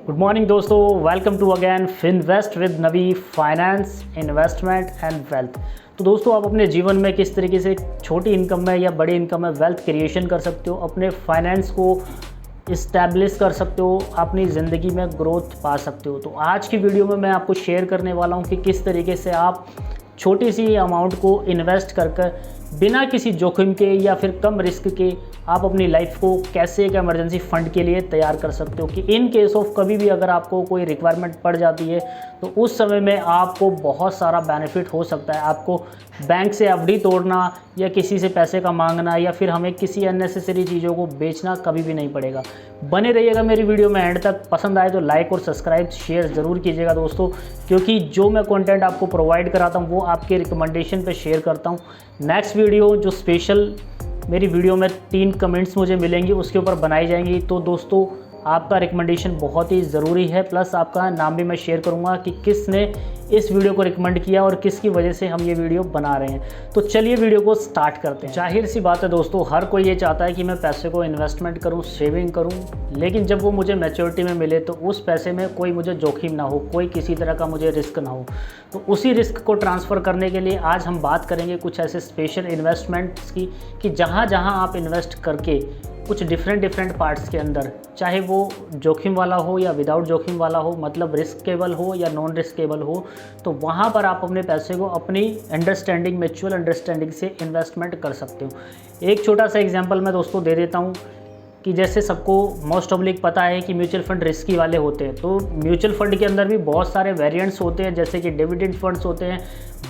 Good morning दोस्तों, welcome to again Finvest with Navi finance, investment and wealth. तो दोस्तों, आप अपने जीवन में किस तरीके से छोटी इनकम में या बड़ी इनकम में वेल्थ क्रिएशन कर सकते हो, अपने फाइनेंस को इस्टेब्लिश कर सकते हो, अपनी ज़िंदगी में ग्रोथ पा सकते हो। तो आज की वीडियो में मैं आपको शेयर करने वाला हूँ कि किस तरीके से आप छोटी सी अमाउंट को इन्वेस्ट कर बिना किसी जोखिम के या फिर कम रिस्क के आप अपनी लाइफ को कैसे एक इमरजेंसी फ़ंड के लिए तैयार कर सकते हो कि इन केस ऑफ कभी भी अगर आपको कोई रिक्वायरमेंट पड़ जाती है तो उस समय में आपको बहुत सारा बेनिफिट हो सकता है। आपको बैंक से एफडी तोड़ना या किसी से पैसे का मांगना या फिर हमें किसी अननेसेसरी चीज़ों को बेचना कभी भी नहीं पड़ेगा। बने रहिएगा मेरी वीडियो में एंड तक। पसंद आए तो लाइक और सब्सक्राइब शेयर ज़रूर कीजिएगा दोस्तों, क्योंकि जो मैं कंटेंट आपको प्रोवाइड कराता हूँ वो आपके रिकमेंडेशन पे शेयर करता हूँ। नेक्स्ट वीडियो जो स्पेशल मेरी वीडियो में 3 कमेंट्स मुझे मिलेंगी उसके ऊपर बनाई जाएंगी। तो दोस्तों, आपका रिकमेंडेशन बहुत ही ज़रूरी है, प्लस आपका नाम भी मैं शेयर करूंगा कि किसने इस वीडियो को रिकमेंड किया और किसकी वजह से हम ये वीडियो बना रहे हैं। तो चलिए वीडियो को स्टार्ट करते हैं। जाहिर सी बात है दोस्तों, हर कोई ये चाहता है कि मैं पैसे को इन्वेस्टमेंट करूं, सेविंग करूं, लेकिन जब वो मुझे मैच्योरिटी में मिले तो उस पैसे में कोई मुझे जोखिम ना हो, कोई किसी तरह का मुझे रिस्क ना हो। तो उसी रिस्क को ट्रांसफ़र करने के लिए आज हम बात करेंगे कुछ ऐसे स्पेशल इन्वेस्टमेंट्स की कि जहाँ जहाँ आप इन्वेस्ट करके कुछ डिफरेंट पार्ट्स के अंदर, चाहे वो जोखिम वाला हो या विदाउट जोखिम वाला हो, मतलब रिस्केबल हो या नॉन रिस्केबल हो, तो वहाँ पर आप अपने पैसे को अपनी अंडरस्टैंडिंग, म्यूचुअल अंडरस्टैंडिंग से इन्वेस्टमेंट कर सकते हो। एक छोटा सा एग्जांपल मैं दोस्तों दे देता हूँ कि जैसे सबको मोस्ट ऑब्लिक पता है कि म्यूचुअल फंड रिस्की वाले होते हैं। तो म्यूचुअल फंड के अंदर भी बहुत सारे वेरिएंट्स होते हैं, जैसे कि डिविडेंड फंड्स होते हैं,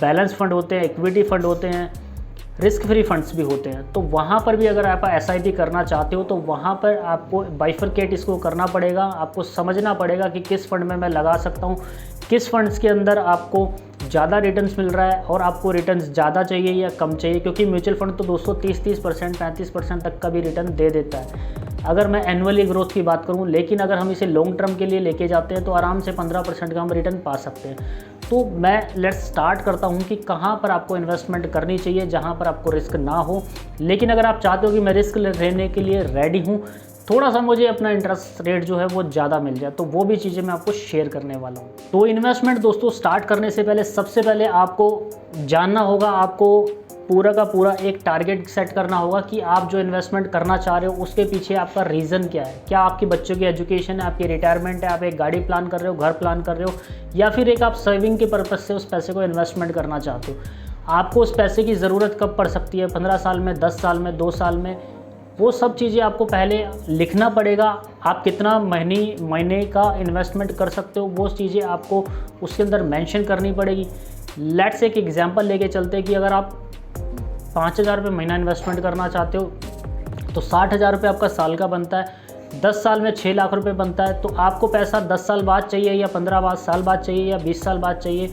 बैलेंस फंड होते हैं, इक्विटी फंड होते हैं, रिस्क फ्री फंड्स भी होते हैं। तो वहाँ पर भी अगर आप एसआईपी करना चाहते हो तो वहाँ पर आपको बाइफरकेट इसको करना पड़ेगा। आपको समझना पड़ेगा कि किस फंड में मैं लगा सकता हूँ, किस फंड्स के अंदर आपको ज़्यादा रिटर्न्स मिल रहा है और आपको रिटर्न्स ज़्यादा चाहिए या कम चाहिए, क्योंकि म्यूचुअल फंड तो दोस्तों 30% 35% तक का भी रिटर्न दे देता है अगर मैं एनुअली ग्रोथ की बात करूं। लेकिन अगर हम इसे लॉन्ग टर्म के लिए लेके जाते हैं तो आराम से 15% का हम रिटर्न पा सकते हैं। तो मैं लेट्स स्टार्ट करता हूं कि कहां पर आपको इन्वेस्टमेंट करनी चाहिए जहां पर आपको रिस्क ना हो। लेकिन अगर आप चाहते हो कि मैं रिस्क लेने के लिए रेडी हूं, थोड़ा सा मुझे अपना इंटरेस्ट रेट जो है वो ज़्यादा मिल जाए, तो वो भी चीज़ें मैं आपको शेयर करने वाला हूँ। तो इन्वेस्टमेंट दोस्तों स्टार्ट करने से पहले सबसे पहले आपको जानना होगा, आपको पूरा का पूरा एक टारगेट सेट करना होगा कि आप जो इन्वेस्टमेंट करना चाह रहे हो उसके पीछे आपका रीज़न क्या है। क्या आपकी बच्चों की एजुकेशन है, आपकी रिटायरमेंट है, आप एक गाड़ी प्लान कर रहे हो, घर प्लान कर रहे हो, या फिर एक आप सेविंग के पर्पज़ से उस पैसे को इन्वेस्टमेंट करना चाहते हो। आपको उस पैसे की ज़रूरत कब पड़ सकती है, 15 साल में, 10 साल में, 2 साल में, वो सब चीज़ें आपको पहले लिखना पड़ेगा। आप कितना महीने का इन्वेस्टमेंट कर सकते हो वो चीज़ें आपको उसके अंदर मेंशन करनी पड़ेगी। लेट्स एक एग्जांपल लेके चलते हैं कि अगर आप 5,000 रुपये महीना इन्वेस्टमेंट करना चाहते हो तो 60,000 रुपये आपका साल का बनता है। 10 साल में 6 लाख रुपए बनता है। तो आपको पैसा 10 साल बाद चाहिए या 15 साल बाद चाहिए या 20 साल बाद चाहिए,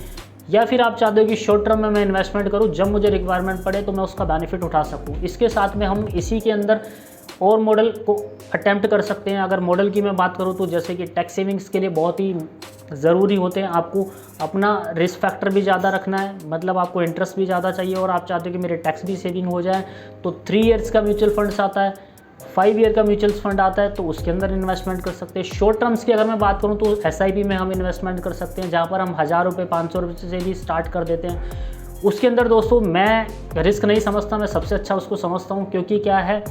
या फिर आप चाहते हो कि शॉर्ट टर्म में मैं इन्वेस्टमेंट करूं, जब मुझे रिक्वायरमेंट पड़े तो मैं उसका बेनिफिट उठा सकूं। इसके साथ में हम इसी के अंदर और मॉडल को अटेम्प्ट कर सकते हैं। अगर मॉडल की मैं बात करूं तो जैसे कि टैक्स सेविंग्स के लिए बहुत ही ज़रूरी होते हैं। आपको अपना रिस्क फैक्टर भी ज़्यादा रखना है, मतलब आपको इंटरेस्ट भी ज़्यादा चाहिए और आप चाहते हो कि मेरे टैक्स भी सेविंग हो जाए, तो 3 ईयर्स का म्यूचुअल फंड्स आता है, 5 ईयर का म्यूचुअल फंड आता है, तो उसके अंदर इन्वेस्टमेंट कर सकते हैं। शॉर्ट टर्म्स की अगर मैं बात करूं तो एसआईपी में हम इन्वेस्टमेंट कर सकते हैं, जहां पर हम 1000 रुपये 500 रुपये से भी स्टार्ट कर देते हैं। उसके अंदर दोस्तों मैं रिस्क नहीं समझता, मैं सबसे अच्छा उसको समझता हूँ, क्योंकि क्या है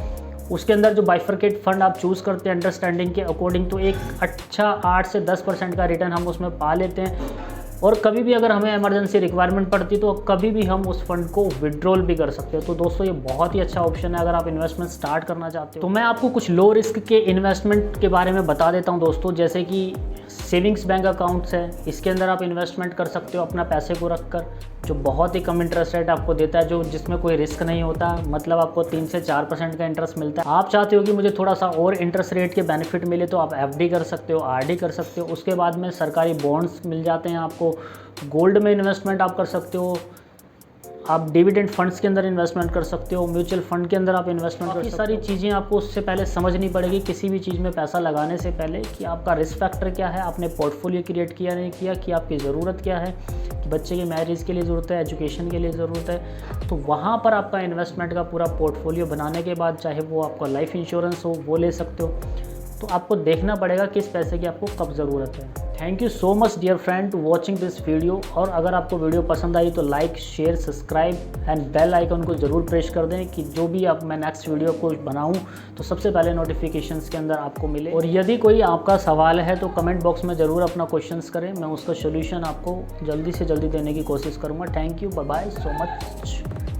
उसके अंदर जो बाइफरकेट फंड आप चूज़ करते हैं अंडरस्टैंडिंग के अकॉर्डिंग, तो एक अच्छा 8 से 10% का रिटर्न हम उसमें पा लेते हैं। और कभी भी अगर हमें इमरजेंसी रिक्वायरमेंट पड़ती तो कभी भी हम उस फंड को विड्रॉल भी कर सकते हैं। तो दोस्तों ये बहुत ही अच्छा ऑप्शन है अगर आप इन्वेस्टमेंट स्टार्ट करना चाहते हो। तो मैं आपको कुछ लो रिस्क के इन्वेस्टमेंट के बारे में बता देता हूं दोस्तों, जैसे कि सेविंग्स बैंक अकाउंट्स है, इसके अंदर आप इन्वेस्टमेंट कर सकते हो अपना पैसे को रखकर, जो बहुत ही कम इंटरेस्ट रेट आपको देता है, जिसमें कोई रिस्क नहीं होता, मतलब आपको 3 से 4% का इंटरेस्ट मिलता है। आप चाहते हो कि मुझे थोड़ा सा और इंटरेस्ट रेट के बेनिफिट मिले तो आप एफडी कर सकते हो, आरडी कर सकते हो। उसके बाद में सरकारी बॉन्ड्स मिल जाते हैं आपको, गोल्ड में इन्वेस्टमेंट आप कर सकते हो, आप डिविडेंड फंड्स के अंदर इन्वेस्टमेंट कर सकते हो, म्यूचुअल फंड के अंदर आप इन्वेस्टमेंट कर सकते हो। सारी चीज़ें आपको उससे पहले समझनी पड़ेगी किसी भी चीज़ में पैसा लगाने से पहले, कि आपका रिस्क फैक्टर क्या है, आपने पोर्टफोलियो क्रिएट किया नहीं किया, कि आपकी ज़रूरत क्या है, कि बच्चे की मैरिज के लिए ज़रूरत है, एजुकेशन के लिए ज़रूरत है। तो वहाँ पर आपका इन्वेस्टमेंट का पूरा पोर्टफोलियो बनाने के बाद, चाहे वो आपका लाइफ इंश्योरेंस हो वो ले सकते हो, तो आपको देखना पड़ेगा किस पैसे की आपको कब ज़रूरत है। Thank you so much dear friend to watching this video. और अगर आपको वीडियो पसंद आई तो like, share, subscribe and bell icon को ज़रूर प्रेस कर दें कि जो भी मैं नेक्स्ट वीडियो को बनाऊं तो सबसे पहले नोटिफिकेशंस के अंदर आपको मिले। और यदि कोई आपका सवाल है तो कमेंट बॉक्स में ज़रूर अपना क्वेश्चंस करें, मैं उसका सोल्यूशन आपको जल्दी से जल्दी देने की कोशिश करूँगा। Thank you, bye bye so much.